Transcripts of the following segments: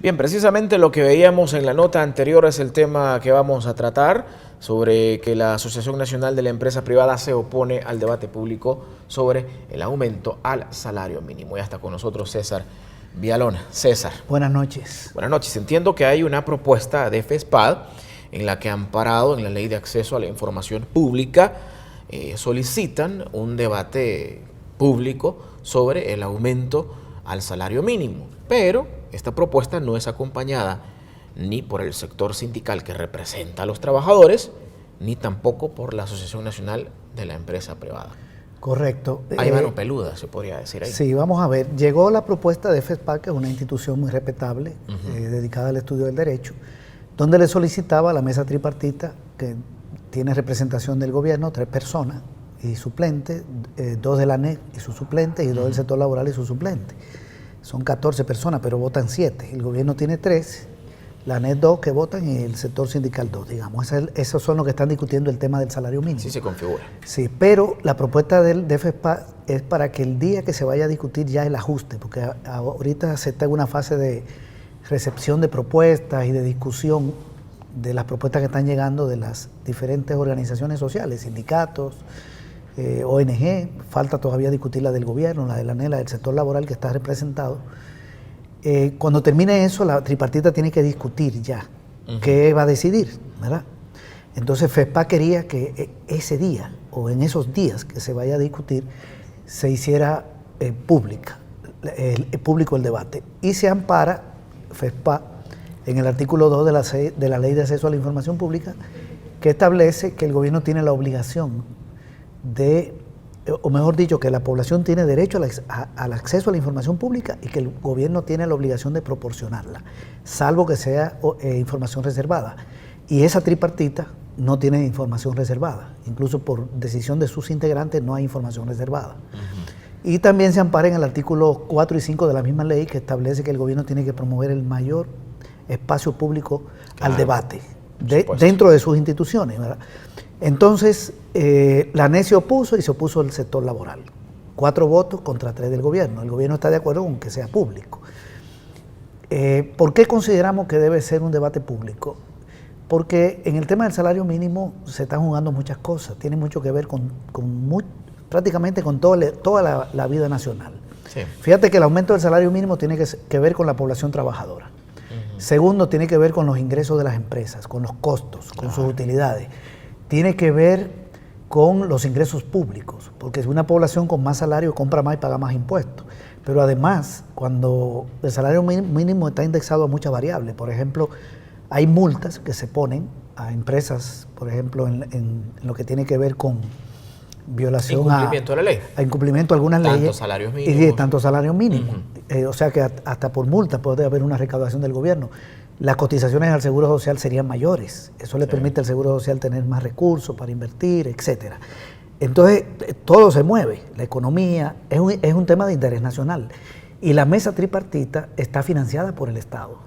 Bien, precisamente lo que veíamos en la nota anterior es el tema que vamos a tratar, sobre que la Asociación Nacional de la Empresa Privada se opone al debate público sobre el aumento al salario mínimo. Ya está con nosotros César Villalona. César. Buenas noches. Buenas noches. Entiendo que hay una propuesta de FESPAD en la que, amparado en la Ley de Acceso a la Información Pública, solicitan un debate público sobre el aumento al salario mínimo. Pero esta propuesta no es acompañada ni por el sector sindical que representa a los trabajadores, ni tampoco por la Asociación Nacional de la Empresa Privada. Correcto. Hay mano peluda, se podría decir ahí. Sí, vamos a ver. Llegó la propuesta de FESPAD, que es una institución muy respetable, dedicada al estudio del derecho, donde le solicitaba a la mesa tripartita, que tiene representación del gobierno, 3 personas y suplentes, 2 de la ANEC y su suplente, y 2 del sector laboral y su suplente. Son 14 personas, pero votan 7. El gobierno tiene 3, la ANEC 2 que votan y el sector sindical 2, digamos. Esos son los que están discutiendo el tema del salario mínimo. Sí se configura. Sí, pero la propuesta de FESPAD es para que el día que se vaya a discutir ya el ajuste, porque ahorita se está en una fase de recepción de propuestas y de discusión de las propuestas que están llegando de las diferentes organizaciones sociales, sindicatos, ONG, falta todavía discutir la del gobierno, la de la ANEC, la del sector laboral que está representado. Cuando termine eso, la tripartita tiene que discutir ya qué va a decidir, ¿verdad? Entonces FESPAD quería que ese día o en esos días que se vaya a discutir se hiciera público el debate, y se ampara FESPAD en el artículo 2 de la Ley de Acceso a la Información Pública, que establece que el gobierno tiene la obligación o mejor dicho, que la población tiene derecho al acceso a la información pública y que el gobierno tiene la obligación de proporcionarla, salvo que sea información reservada. Y esa tripartita no tiene información reservada, incluso por decisión de sus integrantes no hay información reservada. Y también se ampara en el artículo 4 y 5 de la misma ley, que establece que el gobierno tiene que promover el mayor espacio público al debate dentro de sus instituciones, ¿verdad? Entonces, la ANEC se opuso y se opuso el sector laboral. 4 votos contra 3 del gobierno. El gobierno está de acuerdo con que sea público. ¿Por qué consideramos que debe ser un debate público? Porque en el tema del salario mínimo se están jugando muchas cosas. Tiene mucho que ver prácticamente con toda la vida nacional. Sí. Fíjate que el aumento del salario mínimo tiene que ver con la población trabajadora. Segundo, tiene que ver con los ingresos de las empresas, con los costos, con sus utilidades. Tiene que ver con los ingresos públicos, porque una población con más salario compra más y paga más impuestos. Pero además, cuando el salario mínimo está indexado a muchas variables, por ejemplo, hay multas que se ponen a empresas, por ejemplo, en lo que tiene que ver con violación incumplimiento de la ley. A incumplimiento de algunas leyes. Tantos salarios mínimos. Y de tantos salarios mínimos. O sea que hasta por multa puede haber una recaudación del gobierno. Las cotizaciones al Seguro Social serían mayores. Eso le permite al Seguro Social tener más recursos para invertir, etcétera. Entonces, todo se mueve. La economía es un tema de interés nacional. Y la mesa tripartita está financiada por el Estado,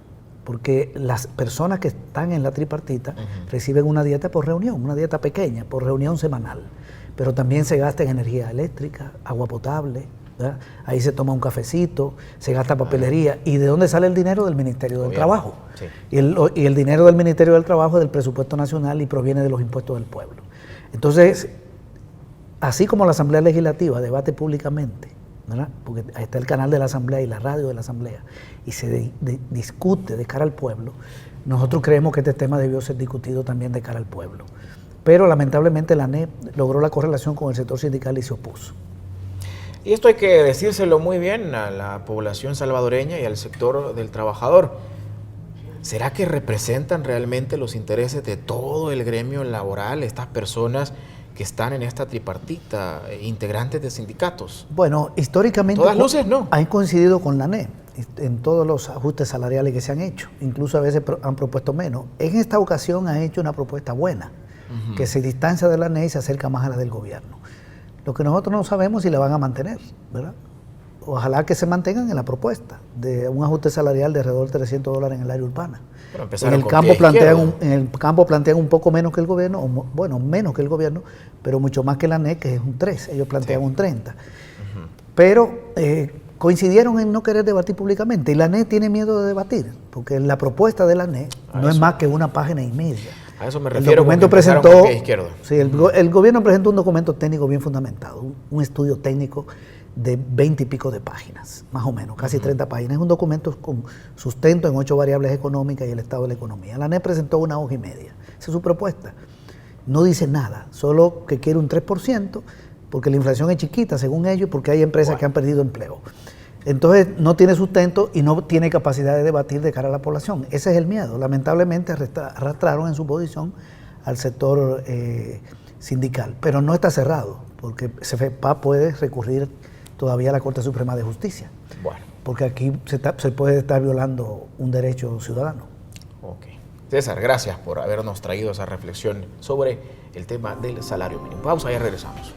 porque las personas que están en la tripartita reciben una dieta por reunión, una dieta pequeña, por reunión semanal. Pero también se gasta en energía eléctrica, agua potable, ¿verdad? Ahí se toma un cafecito, se gasta papelería. ¿Y de dónde sale el dinero? Del Ministerio del Trabajo. Sí. Y el dinero del Ministerio del Trabajo es del presupuesto nacional y proviene de los impuestos del pueblo. Entonces, así como la Asamblea Legislativa debate públicamente, ¿verdad? Porque ahí está el canal de la Asamblea y la radio de la Asamblea, y se discute de cara al pueblo, nosotros creemos que este tema debió ser discutido también de cara al pueblo. Pero lamentablemente la ANEC logró la correlación con el sector sindical y se opuso. Y esto hay que decírselo muy bien a la población salvadoreña y al sector del trabajador. ¿Será que representan realmente los intereses de todo el gremio laboral, estas personas que están en esta tripartita, integrantes de sindicatos? Bueno, históricamente todas luces no. Han coincidido con la ANEC en todos los ajustes salariales que se han hecho. Incluso a veces han propuesto menos. En esta ocasión han hecho una propuesta buena, que se distancia de la ANEC y se acerca más a la del gobierno. Lo que nosotros no sabemos si la van a mantener, ¿verdad? Ojalá que se mantengan en la propuesta de un ajuste salarial de alrededor de $300 en el área urbana. En el campo plantean un poco menos que el gobierno, bueno, menos que el gobierno, pero mucho más que la ANEC, que es un 3, ellos plantean un 30. Pero coincidieron en no querer debatir públicamente y la ANE tiene miedo de debatir, porque la propuesta de la ANE no es más que una página y media. A eso me El refiero. documento porque empezaron presentó, con pie izquierdo. sí, el gobierno presentó un documento técnico bien fundamentado, un estudio técnico de 20 y pico de páginas, más o menos, casi 30 páginas. Es un documento con sustento en 8 variables económicas y el estado de la economía. La ANE presentó una hoja y media. Esa es su propuesta. No dice nada, solo que quiere un 3%, porque la inflación es chiquita, según ellos, porque hay empresas que han perdido empleo. Entonces, no tiene sustento y no tiene capacidad de debatir de cara a la población. Ese es el miedo. Lamentablemente, arrastraron en su posición al sector sindical, pero no está cerrado, porque CFEPA puede recurrir todavía a la Corte Suprema de Justicia. Bueno. Porque aquí se puede estar violando un derecho ciudadano. Ok. César, gracias por habernos traído esa reflexión sobre el tema del salario mínimo. Pausa y regresamos.